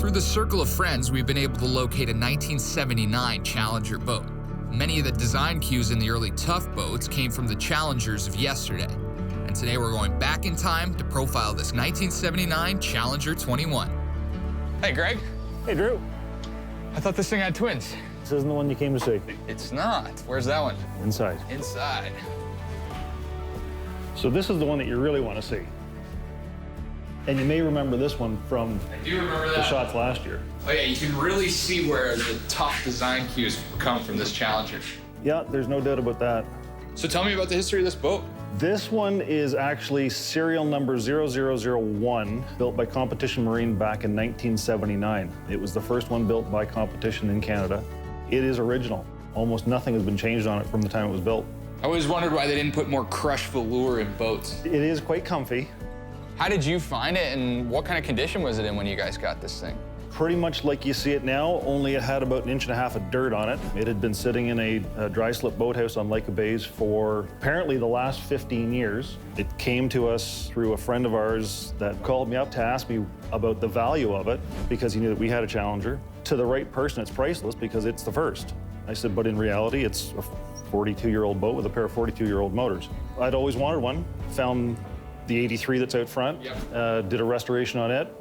Through the circle of friends, we've been able to locate a 1979 Challenger boat. Many of the design cues in the early Tuff boats came from the Challengers of yesterday. And today we're going back in time to profile this 1979 Challenger 21. Hey, Greg. Hey, Drew. I thought this thing had twins. This isn't the one you came to see. It's not. Where's that one? Inside. Inside. So this is the one that you really want to see. And you may remember this one from I do remember that. the shots last year. Oh yeah, you can really see where the Tuff design cues come from this Challenger. Yeah, there's no doubt about that. So tell me about the history of this boat. This one is actually serial number 0001, built by Competition Marine back in 1979. It was the first one built by Competition in Canada. It is original. Almost nothing has been changed on it from the time it was built. I always wondered why they didn't put more crushed velour in boats. It is quite comfy. How did you find it, and what kind of condition was it in when you guys got this thing? Pretty much like you see it now, only it had about 1.5 inches of dirt on it. It had been sitting in a dry slip boathouse on Lake of Bays for apparently the last 15 years. It came to us through a friend of ours that called me up to ask me about the value of it because he knew that we had a Challenger. To the right person, it's priceless because it's the first. I said, but in reality, it's a 42-year-old boat with a pair of 42-year-old motors. I'd always wanted one, found the 83 that's out front, did a restoration on it,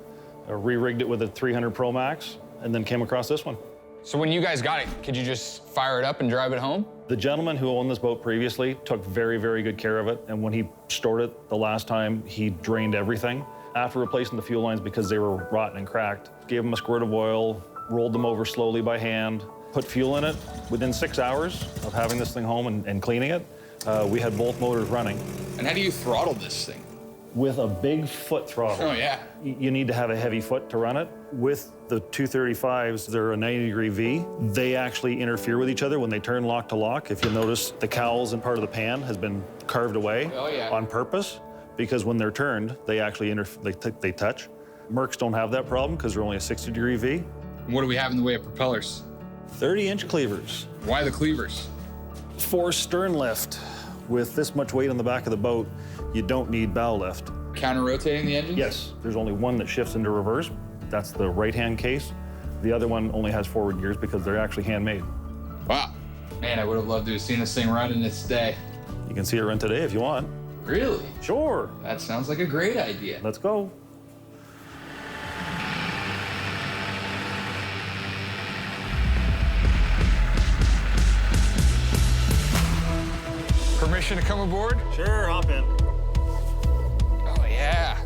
re-rigged it with a 300 Pro Max, and then came across this one. So when you guys got it, could you just fire it up and drive it home? The gentleman who owned this boat previously took very, very good care of it, and when he stored it the last time, he drained everything. After replacing the fuel lines because they were rotten and cracked, gave them a squirt of oil, rolled them over slowly by hand, put fuel in it. Within 6 hours of having this thing home and cleaning it, we had both motors running. And how do you throttle this thing? With a big foot throttle. Oh, yeah. You need to have a heavy foot to run it. With the 235s, they're a 90-degree V. They actually interfere with each other when they turn lock to lock. If you'll notice, the cowls and part of the pan has been carved away on purpose because when they're turned, they actually they touch. Mercs don't have that problem because they're only a 60-degree V. And what do we have in the way of propellers? 30-inch cleavers. Why the cleavers? Forced stern lift. With this much weight on the back of the boat, you don't need bow lift. Counter-rotating the engine? Yes, there's only one that shifts into reverse. That's the right-hand case. The other one only has forward gears because they're actually handmade. Wow. Man, I would have loved to have seen this thing run in its day. You can see it run today if you want. Really? Sure. That sounds like a great idea. Let's go. Permission to come aboard? Sure, hop in. Oh, yeah.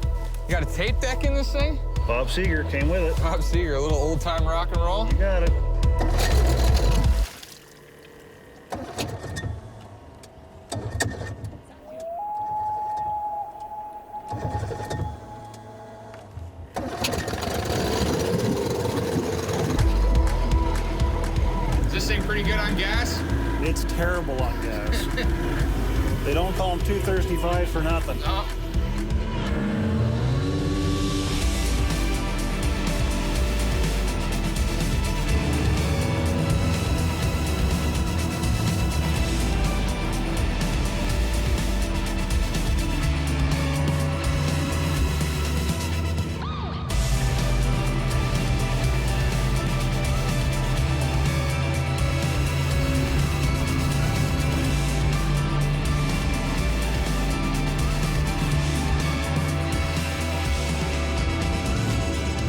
You got a tape deck in this thing? Bob Seger came with it. Bob Seger, a little old-time rock and roll? You got it. Is this thing pretty good on gas? It's terrible on gas. They don't call them 235 for nothing. No.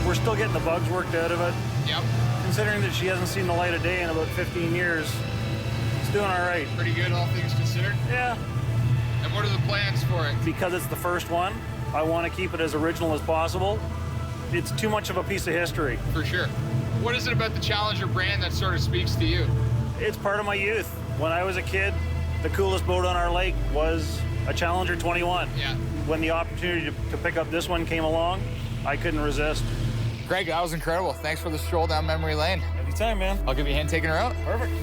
We're still getting the bugs worked out of it. Yep. Considering that she hasn't seen the light of day in about 15 years, it's doing all right. Pretty good, all things considered. Yeah. And what are the plans for it? Because it's the first one, I want to keep it as original as possible. It's too much of a piece of history. For sure. What is it about the Challenger brand that sort of speaks to you? It's part of my youth. When I was a kid, the coolest boat on our lake was a Challenger 21. Yeah. When the opportunity to pick up this one came along, I couldn't resist. Greg, that was incredible. Thanks for the stroll down memory lane. Anytime, man. I'll give you a hand taking her out. Perfect.